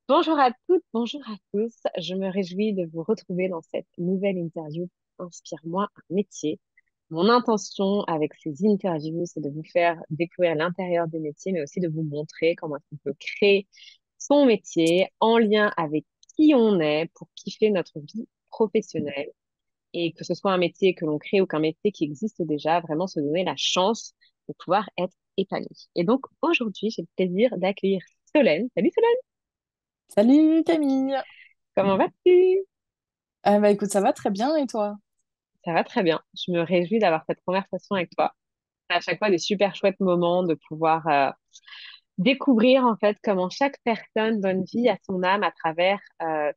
Bonjour à toutes, bonjour à tous. Je me réjouis de vous retrouver dans cette nouvelle interview Inspire-moi un métier. Mon intention avec ces interviews, c'est de vous faire découvrir l'intérieur des métiers, mais aussi de vous montrer comment on peut créer son métier en lien avec qui on est pour kiffer notre vie professionnelle. Et que ce soit un métier que l'on crée ou qu'un métier qui existe déjà, vraiment se donner la chance de pouvoir être épanoui. Et donc aujourd'hui, j'ai le plaisir d'accueillir Solène. Salut Solène, Salut Camille. comment vas-tu? Bah écoute, ça va très bien et toi? Ça va très bien. Je me réjouis d'avoir cette conversation avec toi. C'est à chaque fois des super chouettes moments de pouvoir découvrir en fait comment chaque personne donne vie à son âme à travers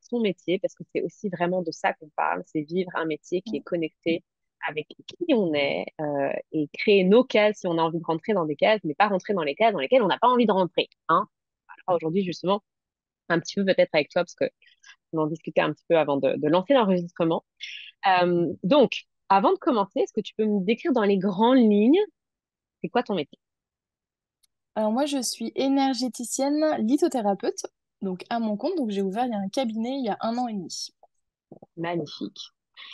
son métier, parce que c'est aussi vraiment de ça qu'on parle, c'est vivre un métier qui est connecté avec qui on est et créer nos cases si on a envie de rentrer dans des cases, mais pas rentrer dans les cases dans lesquelles on n'a pas envie de rentrer. Hein. Alors aujourd'hui justement, un petit peu peut-être avec toi, parce que on en discutait un petit peu avant de lancer l'enregistrement. Donc, avant de commencer, est-ce que tu peux me décrire dans les grandes lignes, c'est quoi ton métier? Alors moi je suis énergéticienne lithothérapeute, donc à mon compte, donc j'ai ouvert il y a un cabinet il y a 1 an et demi. Magnifique.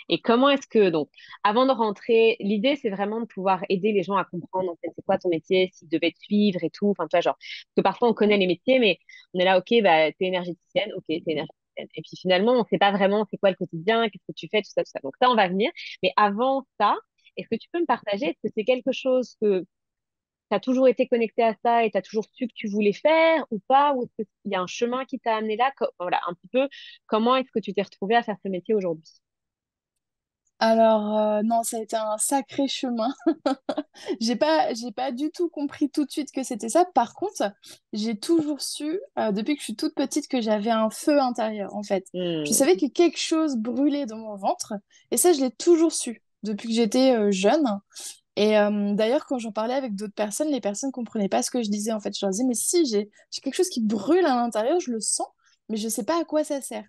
Et comment est-ce que, donc, avant de rentrer, l'idée, c'est vraiment de pouvoir aider les gens à comprendre, en fait, c'est quoi ton métier, s'ils devaient te suivre et tout. Enfin, tu vois, genre, parce que parfois, on connaît les métiers, mais on est là, OK, bah, t'es énergéticienne, OK, t'es énergéticienne. Et puis finalement, on sait pas vraiment c'est quoi le quotidien, qu'est-ce que tu fais, tout ça, tout ça. Donc, ça, on va venir. Mais avant ça, est-ce que tu peux me partager, est-ce que c'est quelque chose que tu as toujours été connecté à ça et tu as toujours su que tu voulais faire ou pas? Ou est-ce qu'il y a un chemin qui t'a amené là? Voilà, un petit peu, comment est-ce que tu t'es retrouvé à faire ce métier aujourd'hui? Alors non, ça a été un sacré chemin. J'ai pas du tout compris tout de suite que c'était ça. Par contre, j'ai toujours su, depuis que je suis toute petite, que j'avais un feu intérieur, en fait. Je Hmm. savais que quelque chose brûlait dans mon ventre, et ça, je l'ai toujours su depuis que j'étais jeune. Et d'ailleurs, quand j'en parlais avec d'autres personnes, les personnes comprenaient pas ce que je disais. En fait, je leur disais, mais si, j'ai quelque chose qui brûle à l'intérieur, je le sens, mais je sais pas à quoi ça sert.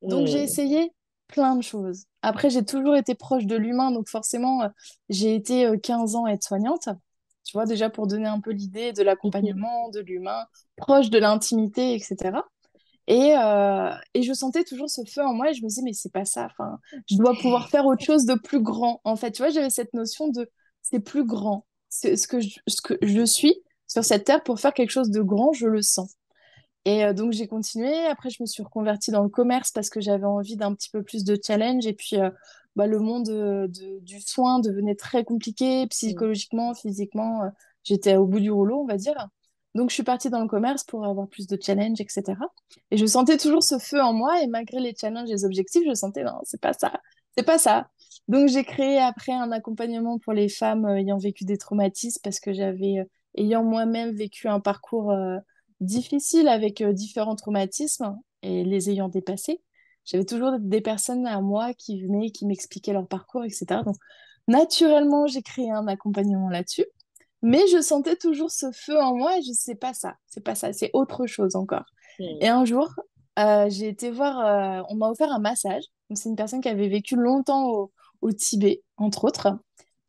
Donc, j'ai Hmm. essayé plein de choses. Après, j'ai toujours été proche de l'humain, donc forcément, j'ai été 15 ans aide-soignante. Tu vois, déjà pour donner un peu l'idée de Mhm. l'accompagnement, de l'humain, proche de l'intimité, etc. Et je sentais toujours ce feu en moi et je me disais, mais c'est pas ça. Enfin, je dois pouvoir faire autre chose de plus grand. En fait, tu vois, j'avais cette notion de c'est plus grand. C'est ce que je suis sur cette terre pour faire quelque chose de grand, je le sens. Et donc, j'ai continué. Après, je me suis reconvertie dans le commerce parce que j'avais envie d'un petit peu plus de challenge. Et puis, bah, le monde du soin devenait très compliqué psychologiquement, physiquement. J'étais au bout du rouleau, on va dire. Donc, je suis partie dans le commerce pour avoir plus de challenge, etc. Et je sentais toujours ce feu en moi. Et malgré les challenges et les objectifs, je sentais, non, c'est pas ça. C'est pas ça. Donc, j'ai créé après un accompagnement pour les femmes ayant vécu des traumatismes parce que ayant moi-même vécu un parcours difficile avec différents traumatismes et les ayant dépassés. J'avais toujours des personnes à moi qui venaient, qui m'expliquaient leur parcours, etc. Donc, naturellement, j'ai créé un accompagnement là-dessus. Mais je sentais toujours ce feu en moi et je sais pas ça, c'est pas ça, c'est autre chose encore. Et Hmm. un jour, j'ai été voir, on m'a offert un massage. Donc, c'est une personne qui avait vécu longtemps au Tibet, entre autres.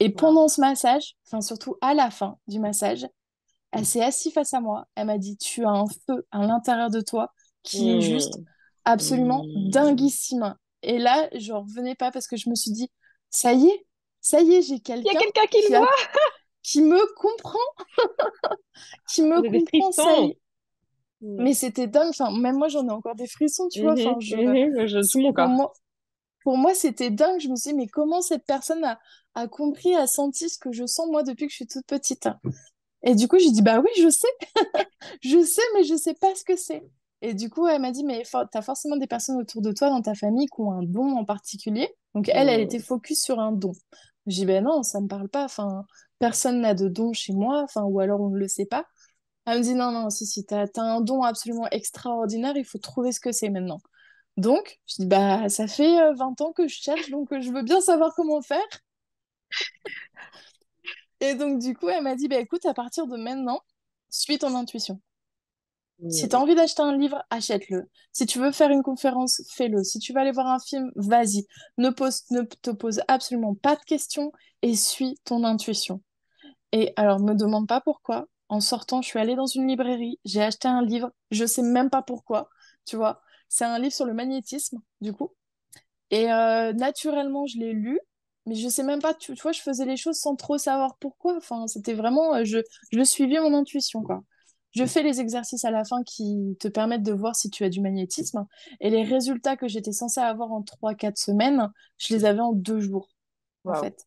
Et Wow. pendant ce massage, enfin surtout à la fin du massage, elle s'est assise face à moi. Elle m'a dit, tu as un feu à l'intérieur de toi qui est juste Hmm. absolument Hmm. dinguissime. Et là, je revenais pas parce que je me suis dit, ça y est, ça y est, j'ai Il y a quelqu'un quelqu'un qui le qui a, voit? qui me comprend, qui me J'ai des comprend, ça y frissons. est. Hmm. Mais c'était dingue. Enfin, même moi, j'en ai encore des frissons, tu vois. Mhm, Enfin, mhm. Tout mon pour corps. moi, pour moi, c'était dingue. Je me suis dit, mais comment cette personne a compris, a senti ce que je sens moi depuis que je suis toute petite? Et du coup, j'ai dit, bah oui, je sais, mais je sais pas ce que c'est. Et du coup, elle m'a dit, mais t'as forcément des personnes autour de toi dans ta famille qui ont un don en particulier. Donc elle Hmm. était focus sur un don. J'ai dit, ben non, ça me parle pas. Enfin, personne n'a de don chez moi. Enfin, ou alors on ne le sait pas. Elle me dit, non, non, si, t'as un don absolument extraordinaire. Il faut trouver ce que c'est maintenant. Donc, je dis, bah, ça fait 20 ans que je cherche, donc je veux bien savoir comment faire. Et donc, du coup, elle m'a dit, bah, écoute, à partir de maintenant, suis ton intuition. Si tu as Hmm. envie d'acheter un livre, achète-le. Si tu veux faire une conférence, fais-le. Si tu veux aller voir un film, vas-y. Ne te pose absolument pas de questions et suis ton intuition. Et alors, me demande pas pourquoi. En sortant, je suis allée dans une librairie, j'ai acheté un livre, je sais même pas pourquoi, tu vois. C'est un livre sur le magnétisme, du coup. Et naturellement, je l'ai lu, mais je sais même pas, tu vois, je faisais les choses sans trop savoir pourquoi. Enfin, c'était vraiment, je suivais mon intuition, quoi. Je fais les exercices à la fin qui te permettent de voir si tu as du magnétisme. Et les résultats que j'étais censée avoir en 3 4 semaines, je les avais en 2 jours, en Waouh. fait.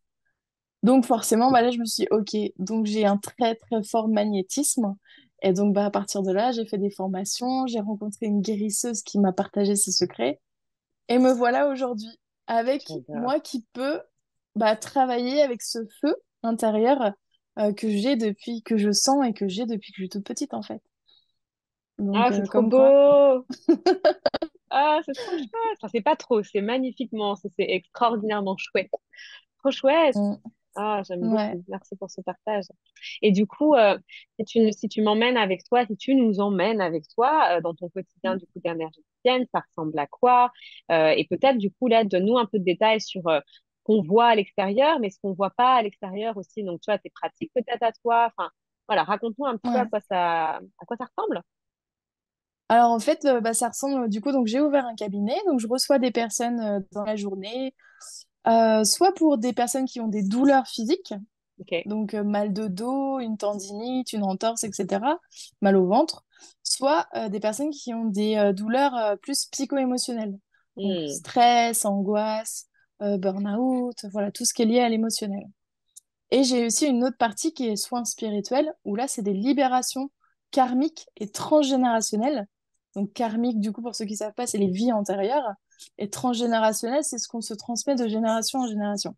Donc forcément, bah là, je me suis dit, ok, donc j'ai un très très fort magnétisme. Et donc bah, à partir de là, j'ai fait des formations, j'ai rencontré une guérisseuse qui m'a partagé ses secrets. Et me voilà aujourd'hui avec J'adore. moi qui peux bah, travailler avec ce feu intérieur que j'ai depuis que je sens et que j'ai depuis que je suis toute petite en fait. Donc Ah, c'est trop comme quoi. beau! Ah, c'est trop chouette! Enfin, c'est pas trop, c'est magnifiquement, c'est extraordinairement chouette. Trop chouette! Mm, Ah, j'aime ouais. beaucoup. Merci pour ce partage. Et du coup, si tu m'emmènes avec toi, si tu nous emmènes avec toi dans ton quotidien Mm, du coup d'énergéticienne, ça ressemble à quoi? Et peut-être du coup là, donne-nous un peu de détails sur ce qu'on voit à l'extérieur, mais ce qu'on voit pas à l'extérieur aussi. Donc, tu vois, tes pratiques peut-être à toi. Enfin, voilà, raconte-nous un petit peu ouais. à quoi ça ressemble. Alors en fait, bah, ça ressemble du coup, donc j'ai ouvert un cabinet, donc je reçois des personnes dans la journée, soit pour des personnes qui ont des douleurs physiques, Ok. donc mal de dos, une tendinite, une entorse, etc., mal au ventre, soit des personnes qui ont des douleurs plus psycho-émotionnelles, donc Hmm. stress, angoisse, burn-out, voilà, tout ce qui est lié à l'émotionnel. Et j'ai aussi une autre partie qui est soins spirituels, où là, c'est des libérations karmiques et transgénérationnelles. Donc karmique, du coup, pour ceux qui ne savent pas, c'est les vies antérieures, et transgénérationnel, c'est ce qu'on se transmet de génération en génération.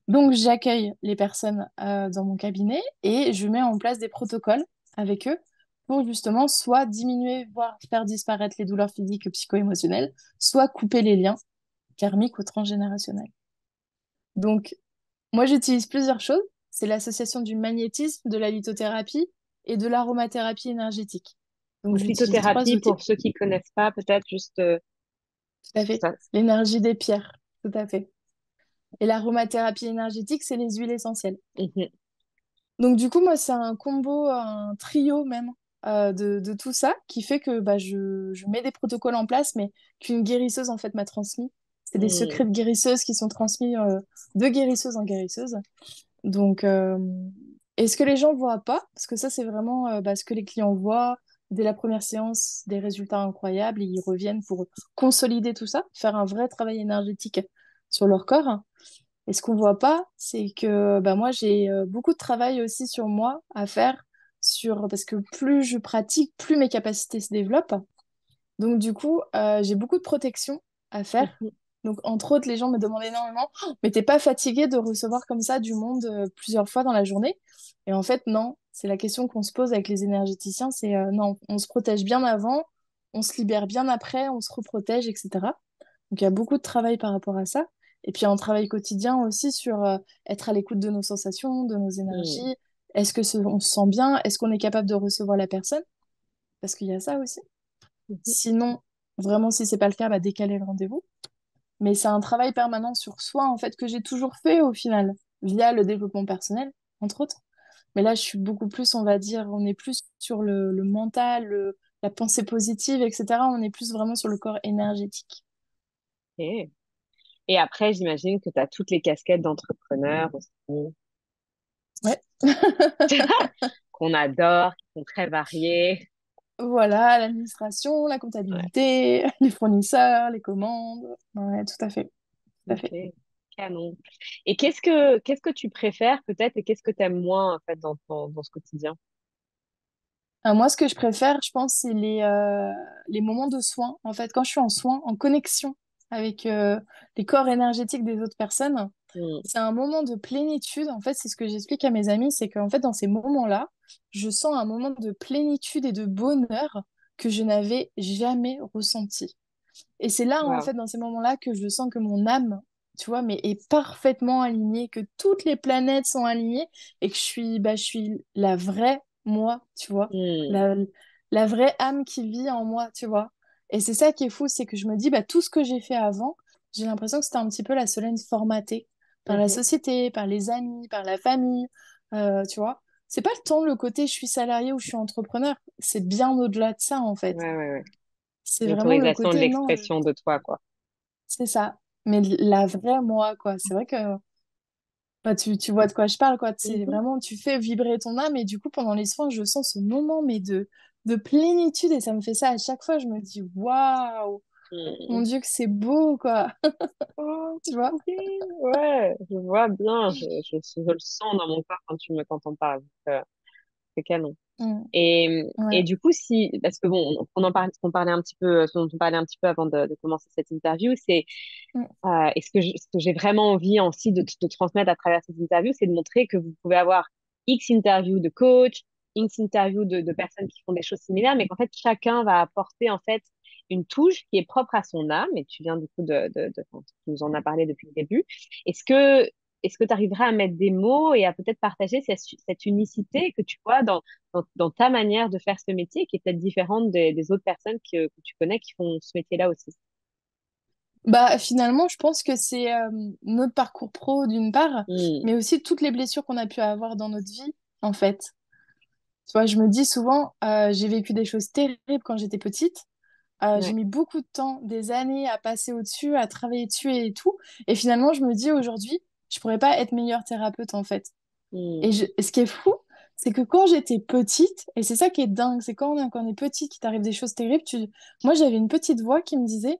Donc, j'accueille les personnes dans mon cabinet et je mets en place des protocoles avec eux pour justement soit diminuer, voire faire disparaître les douleurs physiques et psycho-émotionnelles, soit couper les liens karmiques ou transgénérationnels. Donc, moi, j'utilise plusieurs choses. C'est l'association du magnétisme, de la lithothérapie et de l'aromathérapie énergétique. Donc, Donc, j'utilise trois lithothérapie, outils. pour ceux qui connaissent pas, peut-être juste Tout à fait. ça. L'énergie des pierres. Tout à fait. Et l'aromathérapie énergétique, c'est les huiles essentielles. Mhm. Donc du coup, moi, c'est un combo, un trio même de tout ça qui fait que bah, je mets des protocoles en place, mais qu'une guérisseuse en fait m'a transmis. C'est des secrets Hmm. de guérisseuse qui sont transmis de guérisseuse en guérisseuse. Donc, et ce que les gens voient pas, parce que ça, c'est vraiment bah, ce que les clients voient dès la première séance, des résultats incroyables, et ils reviennent pour consolider tout ça, faire un vrai travail énergétique sur leur corps. Et ce qu'on voit pas, c'est que bah, moi, j'ai beaucoup de travail aussi sur moi à faire, parce que plus je pratique, plus mes capacités se développent. Donc, du coup, j'ai beaucoup de protection à faire. Mhm. Donc, entre autres, les gens me demandent énormément, «Oh, mais t'es pas fatigué de recevoir comme ça du monde plusieurs fois dans la journée?» Et en fait, non. C'est la question qu'on se pose avec les énergéticiens, c'est non, on se protège bien avant, on se libère bien après, on se reprotège, etc. Donc, il y a beaucoup de travail par rapport à ça. Et puis, un travail quotidien aussi sur être à l'écoute de nos sensations, de nos Hmm. énergies. Est-ce que on se sent bien? Est-ce qu'on est capable de recevoir la personne? Parce qu'il y a ça aussi. Mhm. Sinon, vraiment, si c'est pas le cas, bah, décaler le rendez-vous. Mais c'est un travail permanent sur soi, en fait, que j'ai toujours fait au final, via le développement personnel, entre autres. Mais là, je suis beaucoup plus, on va dire, on est plus sur le mental, la pensée positive, etc. On est plus vraiment sur le corps énergétique. Ok. Et après, j'imagine que tu as toutes les casquettes d'entrepreneur aussi, Ouais. qu'on adore, qui sont très variées. Voilà, l'administration, la Ouais. comptabilité, les fournisseurs, les commandes. Ouais, tout à fait, tout à fait. Ok. Canon. Et qu'est-ce que tu préfères peut-être et qu'est-ce que tu aimes moins en fait dans ce quotidien? Moi, ce que je préfère, je pense, c'est les moments de soins. En fait, quand je suis en soins, en connexion avec les corps énergétiques des autres personnes, Hmm. c'est un moment de plénitude. En fait, c'est ce que j'explique à mes amis, c'est qu'en fait, dans ces moments-là, je sens un moment de plénitude et de bonheur que je n'avais jamais ressenti. Et c'est là, en Wow. fait, dans ces moments-là, que je sens que mon âme, tu vois, mais est parfaitement alignée, que toutes les planètes sont alignées et que je suis la vraie moi, tu vois, Hmm. la vraie âme qui vit en moi, tu vois. Et c'est ça qui est fou, c'est que je me dis, bah, tout ce que j'ai fait avant, j'ai l'impression que c'était un petit peu la Solène formatée par la Mhm. société, par les amis, par la famille, tu vois. c'est pas tant le côté je suis salarié ou je suis entrepreneur, c'est bien au-delà de ça en fait. Ouais, ouais, ouais. C'est vraiment le L'autorisation de côté non, l'expression de toi, quoi. c'est ça. Mais la vraie moi, quoi. C'est vrai que bah, tu vois de quoi je parle, quoi. C'est Mhm. vraiment, tu fais vibrer ton âme et du coup, pendant les soins, je sens ce moment, mais de plénitude et ça me fait ça à chaque fois. Je me dis, waouh, mon Mm. Dieu, que c'est beau, quoi. Oh, c'est Tu vois? trop bien. Ouais, je vois bien. Je le sens dans mon corps quand on parle. C'est canon. Mm. Et Ouais. du coup, si, parce que bon, ce qu'on parlait un petit peu, ce dont on parlait un petit peu avant de commencer cette interview, c'est Mm. et ce que j'ai vraiment envie aussi de transmettre à travers cette interview, c'est de montrer que vous pouvez avoir X interviews de coach, X interviews de personnes qui font des choses similaires, mais qu'en fait, chacun va apporter en fait une touche qui est propre à son âme. Et tu viens du coup enfin, tu nous en as parlé depuis le début. Est-ce que est-ce que tu arriverais à mettre des mots et à peut-être partager cette unicité que tu vois dans ta manière de faire ce métier qui est peut-être différente des autres personnes que tu connais qui font ce métier-là aussi? Bah, finalement, je pense que c'est notre parcours pro d'une part, Hmm, mais aussi toutes les blessures qu'on a pu avoir dans notre vie, en fait. Tu vois, je me dis souvent, j'ai vécu des choses terribles quand j'étais petite. J'ai ouais. mis beaucoup de temps, des années à passer au-dessus, à travailler dessus et tout. Et finalement, je me dis aujourd'hui, je pourrais pas être meilleure thérapeute en fait. Hmm, Et ce qui est fou, c'est que quand j'étais petite, et c'est ça qui est dingue, c'est quand on est petit qu'il t'arrive des choses terribles, moi j'avais une petite voix qui me disait,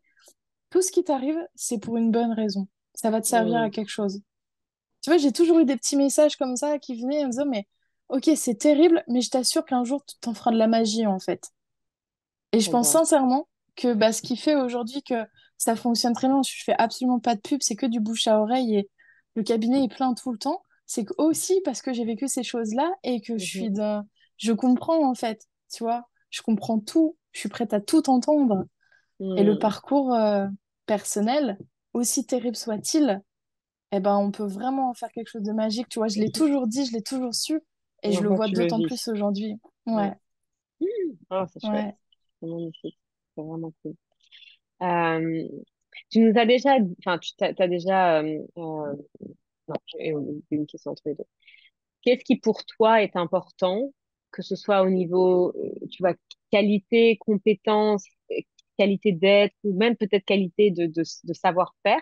tout ce qui t'arrive, c'est pour une bonne raison. Ça va te servir à hmm. quelque chose. Tu vois, j'ai toujours eu des petits messages comme ça qui venaient en me disant, mais ok, c'est terrible, mais je t'assure qu'un jour, tu t'en feras de la magie en fait. Et je Trop pense bien. sincèrement que bah, ce qui fait aujourd'hui que ça fonctionne très bien, je fais absolument pas de pub, c'est que du bouche à oreille et le cabinet est plein tout le temps. C'est que aussi parce que j'ai vécu ces choses-là et que Mhm. je comprends en fait, tu vois, je comprends tout, je suis prête à tout entendre. Et le Hmm. parcours personnel, aussi terrible soit-il, eh ben, on peut vraiment en faire quelque chose de magique, tu vois. Je l'ai toujours dit, je l'ai toujours su et Et je le enfin, vois tu le d'autant plus vis. aujourd'hui. Ouais. Ouais, Oh, c'est chouette. ouais. C'est magnifique. C'est vraiment cool. Euh, tu nous as déjà, enfin, t'as déjà, non, j'ai une question entre les deux. Qu'est-ce qui pour toi est important, que ce soit au niveau, tu vois, qualité, compétence, qualité d'être, ou même peut-être qualité de savoir-faire,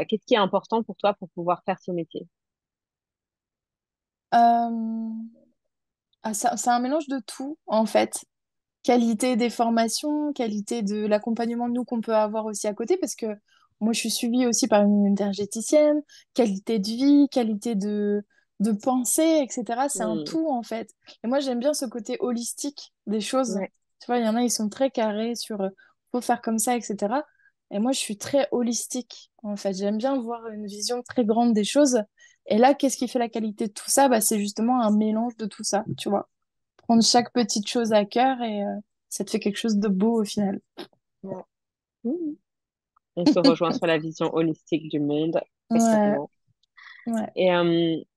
qu'est-ce qui est important pour toi pour pouvoir faire ce métier? Euh, c'est un mélange de tout, en fait. Qualité des formations, qualité de l'accompagnement nous qu'on peut avoir aussi à côté, parce que moi je suis suivie aussi par une énergéticienne, qualité de vie, qualité de pensée, etc. C'est un Hmm. tout en fait. Et moi j'aime bien ce côté holistique des choses. Ouais. Tu vois, il y en a, ils sont très carrés sur faut faire comme ça, etc. Et moi je suis très holistique en fait. J'aime bien voir une vision très grande des choses. Et là, qu'est-ce qui fait la qualité de tout ça? Bah, c'est justement un mélange de tout ça, tu vois, prendre chaque petite chose à cœur et ça te fait quelque chose de beau au final. Ouais. Hmm. On se rejoint sur la vision holistique du monde, très Ouais, clairement. ouais. Et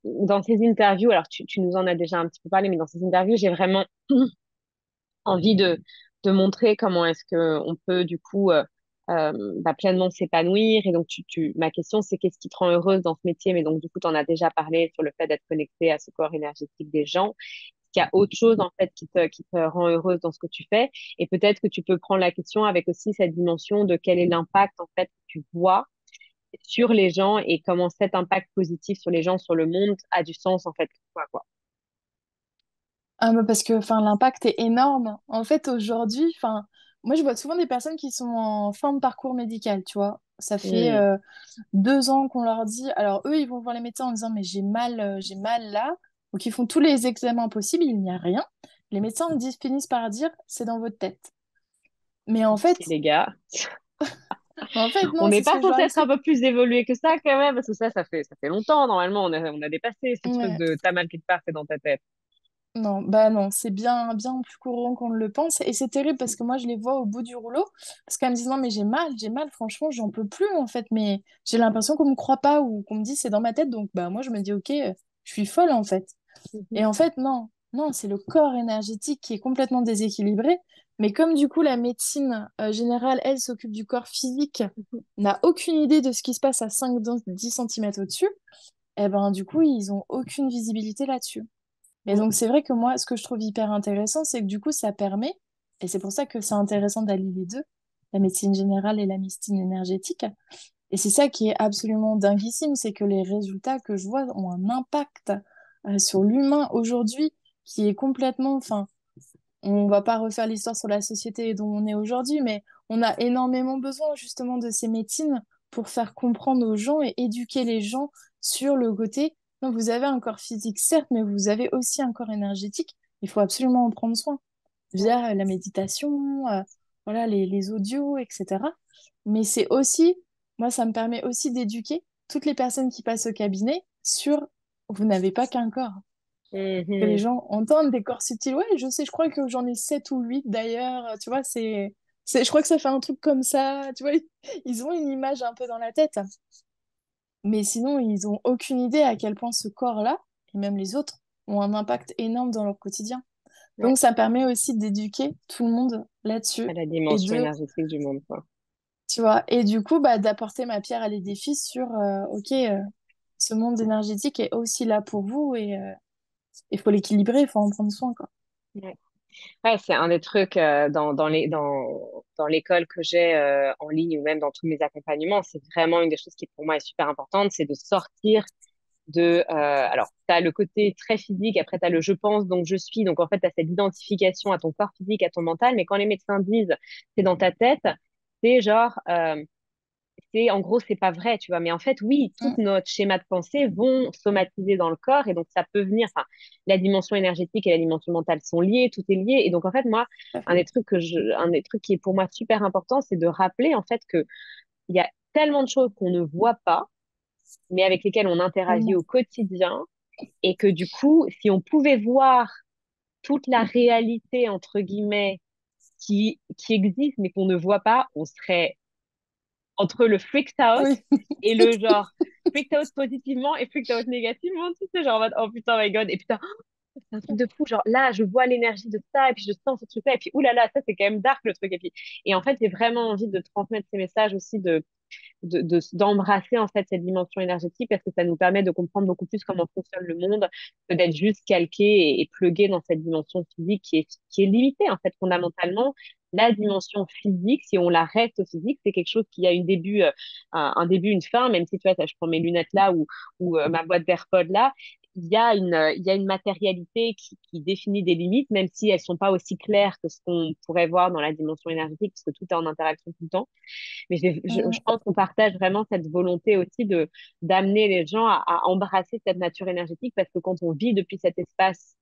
dans ces interviews, alors tu nous en as déjà un petit peu parlé, mais dans ces interviews, j'ai vraiment envie de montrer comment est-ce que on peut du coup pleinement s'épanouir. Et donc, ma question, c'est qu'est-ce qui te rend heureuse dans ce métier? Mais donc, du coup, tu en as déjà parlé sur le fait d'être connecté à ce corps énergétique des gens. Qu'il y a autre chose en fait qui te rend heureuse dans ce que tu fais. Et peut-être que tu peux prendre la question avec aussi cette dimension de quel est l'impact en fait que tu vois sur les gens et comment cet impact positif sur les gens, sur le monde a du sens en fait pour toi, quoi. Ah, bah, parce que enfin, l'impact est énorme. En fait, aujourd'hui, enfin, moi, je vois souvent des personnes qui sont en fin de parcours médical, tu vois. Ça fait Hmm. 2 ans qu'on leur dit. Alors, eux, ils vont voir les médecins en disant, mais j'ai mal là. Donc, ils font tous les examens possibles, il n'y a rien. Les médecins finissent par dire, c'est dans votre tête. Mais Pitié, les gars. On non, n'est c'est ce pas que je censé leur être un explique. peu plus évolué que ça quand même, parce que ça fait longtemps. Normalement, on a dépassé ce truc Ouais. de t'as mal quelque part, c'est dans ta tête. Non, bah non, c'est bien, bien plus courant qu'on ne le pense. Et c'est terrible parce que moi, je les vois au bout du rouleau. Parce qu'elles me disent, non, mais j'ai mal, franchement, j'en peux plus en fait. Mais j'ai l'impression qu'on me croit pas ou qu'on me dit c'est dans ma tête. Donc, bah moi, je me dis, ok, je suis folle en fait. Mhm. Et en fait, non, non, c'est le corps énergétique qui est complètement déséquilibré. Mais comme du coup, la médecine générale, elle, s'occupe du corps physique, n'a aucune idée de ce qui se passe à 5-10 cm au-dessus, et ben du coup, ils ont aucune visibilité là-dessus. Mais donc, c'est vrai que moi, ce que je trouve hyper intéressant, c'est que du coup, ça permet, et c'est pour ça que c'est intéressant d'allier les deux, la médecine générale et la médecine énergétique. Et c'est ça qui est absolument dinguissime, c'est que les résultats que je vois ont un impact sur l'humain aujourd'hui qui est complètement, enfin, on va pas refaire l'histoire sur la société dont on est aujourd'hui, mais on a énormément besoin justement de ces médecines pour faire comprendre aux gens et éduquer les gens sur le côté. Non, vous avez un corps physique, certes, mais vous avez aussi un corps énergétique. Il faut absolument en prendre soin via la méditation, voilà, les audios, etc. Mais c'est aussi, moi, ça me permet aussi d'éduquer toutes les personnes qui passent au cabinet sur vous n'avez pas qu'un corps que les Mhm. gens entendent des corps subtils. Ouais, je sais, je crois que j'en ai 7 ou 8 d'ailleurs. Tu vois, je crois que ça fait un truc comme ça. Tu vois, ils ont une image un peu dans la tête. Mais sinon, ils ont aucune idée à quel point ce corps-là, et même les autres, ont un impact énorme dans leur quotidien. Ouais, Donc, ça permet aussi d'éduquer tout le monde à là-dessus. la Et dimension de, énergétique du monde, quoi. tu vois, et du coup, bah, d'apporter ma pierre à l'édifice sur, OK, ce monde énergétique est aussi là pour vous et il faut l'équilibrer, il faut en prendre soin, quoi. Ouais. Ouais, c'est un des trucs dans l'école que j'ai en ligne ou même dans tous mes accompagnements, c'est vraiment une des choses qui pour moi est super importante, c'est de sortir alors, tu as le côté très physique, après tu as le je pense, donc je suis, donc en fait tu as cette identification à ton corps physique, à ton mental, mais quand les médecins disent c'est dans ta tête, c'est genre, c'est en gros c'est pas vrai, tu vois, mais en fait oui, tout Mm, notre schéma de pensée vont somatiser dans le corps et donc ça peut venir, enfin la dimension énergétique et la dimension mentale sont liées, tout est lié et donc en fait moi tout à fait. un des trucs qui est pour moi super important, c'est de rappeler en fait que il y a tellement de choses qu'on ne voit pas, mais avec lesquelles on interagit Tellement. au quotidien et que du coup, si on pouvait voir toute la réalité, entre guillemets, qui existe mais qu'on ne voit pas, on serait entre le freaked out Oui. et le genre freaked out positivement et freaked out négativement, tu sais, genre en mode, oh putain, my god, et putain, c'est un truc de fou, genre là, je vois l'énergie de ça, et puis je sens ce truc-là, et puis oulala, ça c'est quand même dark le truc, et en fait, j'ai vraiment envie de transmettre ces messages aussi d'embrasser en fait cette dimension énergétique parce que ça nous permet de comprendre beaucoup plus comment fonctionne le monde que d'être juste calqué et plugué dans cette dimension physique qui est limitée en fait fondamentalement. La dimension physique, si on la reste au physique, c'est quelque chose qui a un début, une fin, même si tu vois, je prends mes lunettes là ou ma boîte d'AirPods là, il y a une matérialité qui définit des limites, même si elles sont pas aussi claires que ce qu'on pourrait voir dans la dimension énergétique, parce que tout est en interaction tout le temps. Mais je Mm. pense qu'on partage vraiment cette volonté aussi de d'amener les gens à embrasser cette nature énergétique parce que quand on vit depuis cet espace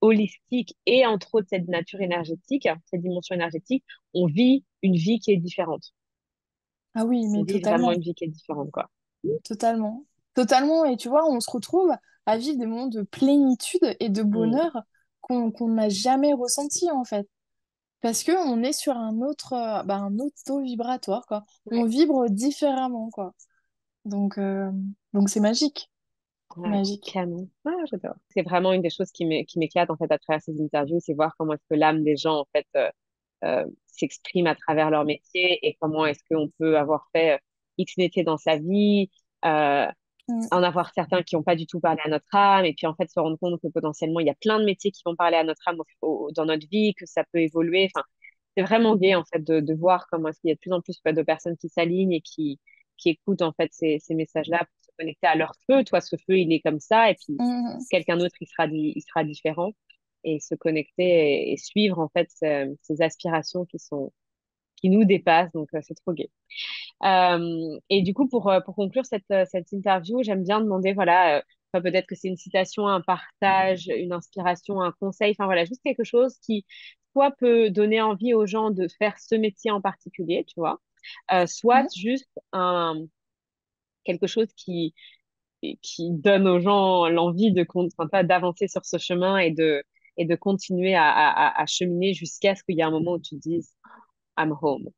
holistique et entre autres cette nature énergétique, cette dimension énergétique, on vit une vie qui est différente. Ah oui, On mais vit vraiment totalement. une vie qui est différente, quoi. Totalement. Totalement. Et tu vois, on se retrouve à vivre des moments de plénitude et de Mm. bonheur qu'on n'a jamais ressenti, en fait. Parce que on est sur un autre taux vibratoire, quoi. On Ouais, vibre différemment, quoi. Donc, euh, donc c'est magique. C'est ouais, magique. canon. Ah, j'adore. C'est vraiment une des choses qui m'éclate en fait à travers ces interviews, c'est voir comment est-ce que l'âme des gens en fait s'exprime à travers leur métier et comment est-ce qu'on peut avoir fait X métier dans sa vie, euh, Mm, en avoir certains qui n'ont pas du tout parlé à notre âme, et puis en fait se rendre compte que potentiellement il y a plein de métiers qui vont parler à notre âme dans notre vie, que ça peut évoluer. Enfin, c'est vraiment gai en fait de voir comment est-ce qu'il y a de plus en plus de personnes qui s'alignent et qui écoutent en fait ces messages-là pour se connecter à leur feu. Toi, ce feu, il est comme ça, et puis mm, quelqu'un d'autre, il sera différent. Et se connecter et suivre en fait ces aspirations qui nous dépassent. Donc, c'est trop gai. Et du coup, pour conclure cette interview, j'aime bien demander, voilà, enfin, peut-être que c'est une citation, un partage, une inspiration, un conseil, enfin voilà, juste quelque chose qui, soit peut donner envie aux gens de faire ce métier en particulier, tu vois, soit mm. juste quelque chose qui donne aux gens l'envie enfin, pas d'avancer sur ce chemin et de continuer à cheminer jusqu'à ce qu'il y ait un moment où tu te dises, I'm home.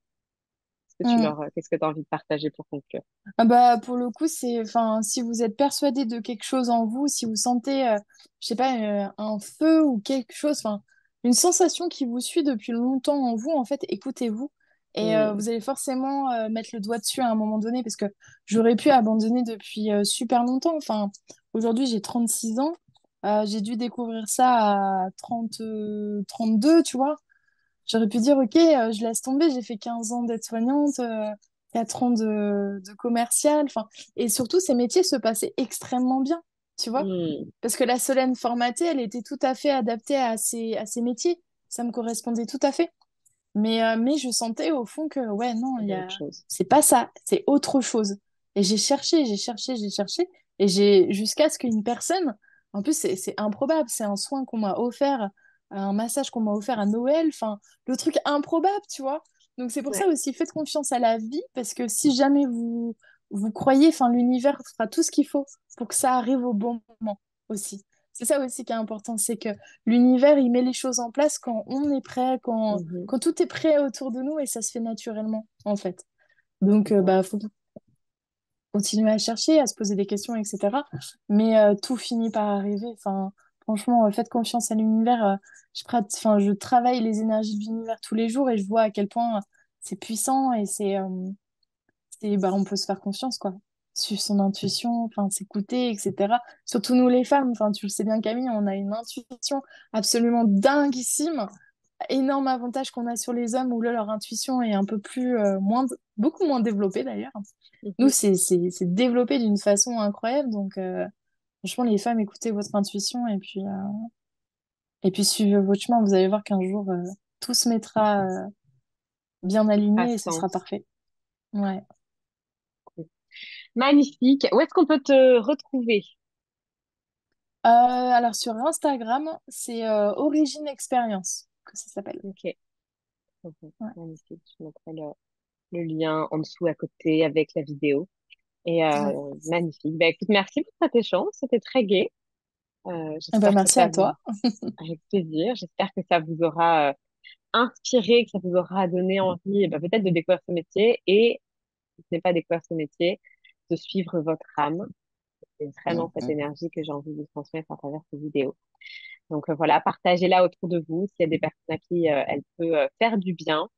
Mm. Qu'est-ce que tu as envie de partager pour conclure? Ah bah, pour le coup, enfin, si vous êtes persuadé de quelque chose en vous, si vous sentez, je sais pas, un feu ou quelque chose, enfin, une sensation qui vous suit depuis longtemps en vous, en fait, écoutez-vous. Et Hmm. vous allez forcément mettre le doigt dessus à un moment donné, parce que j'aurais pu abandonner depuis super longtemps. Enfin, aujourd'hui, j'ai 36 ans. J'ai dû découvrir ça à 32, tu vois. J'aurais pu dire, ok, je laisse tomber, j'ai fait 15 ans d'aide-soignante, 4 ans de commercial. Enfin, et surtout, ces métiers se passaient extrêmement bien, tu vois. Hmm, Parce que la Solène formatée, elle était tout à fait adaptée à ces métiers. Ça me correspondait tout à fait. Mais je sentais au fond que, ouais, non, il y a autre chose. c'est pas ça, c'est autre chose. Et j'ai cherché, j'ai cherché, j'ai cherché, et jusqu'à ce qu'une personne, en plus, c'est improbable, c'est un soin qu'on m'a offert, un massage qu'on m'a offert à Noël, enfin, le truc improbable, tu vois. Donc c'est pour ça Ouais. aussi, faites confiance à la vie, parce que si jamais vous croyez, enfin, l'univers fera tout ce qu'il faut pour que ça arrive au bon moment aussi. C'est ça aussi qui est important, c'est que l'univers, il met les choses en place quand on est prêt, Mhm. quand tout est prêt autour de nous et ça se fait naturellement, en fait. Donc, Ouais. bah, faut continuer à chercher, à se poser des questions, etc. Mais tout finit par arriver. Enfin, franchement, faites confiance à l'univers. Enfin, je travaille les énergies de l'univers tous les jours et je vois à quel point c'est puissant et bah, on peut se faire confiance, quoi. Suivre son intuition, enfin, s'écouter, etc. Surtout nous les femmes, enfin, tu le sais bien, Camille, on a une intuition absolument dinguissime, énorme avantage qu'on a sur les hommes où là, leur intuition est un peu plus, beaucoup moins développée d'ailleurs. Nous, Mhm. c'est développé d'une façon incroyable. Donc, franchement, les femmes, écoutez votre intuition et puis suivez votre chemin. Vous allez voir qu'un jour, tout se mettra bien À aligné et ce sera sens. parfait. Ouais. Magnifique. Où est-ce qu'on peut te retrouver? Alors, sur Instagram, c'est Origine Expérience que ça s'appelle. Ok. Mhm. Ouais. Magnifique. Je mettrai le lien en dessous à côté avec la vidéo. Et Ouais. magnifique. Ben, écoute, merci pour cet échange. C'était très gai. Eh ben, J'espère que merci ça à vous, toi. avec plaisir. J'espère que ça vous aura inspiré, que ça vous aura donné envie, ben, peut-être de découvrir ce métier et, si ce n'est pas découvrir ce métier, de suivre votre âme. C'est vraiment cette énergie que j'ai envie de vous transmettre à travers ces vidéos. Donc voilà, partagez-la autour de vous. S'il y a des personnes à qui elle peut faire du bien,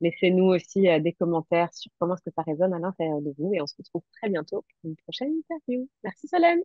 laissez-nous aussi des commentaires sur comment est-ce que ça résonne à l'intérieur de vous et on se retrouve très bientôt pour une prochaine interview. Merci Solène.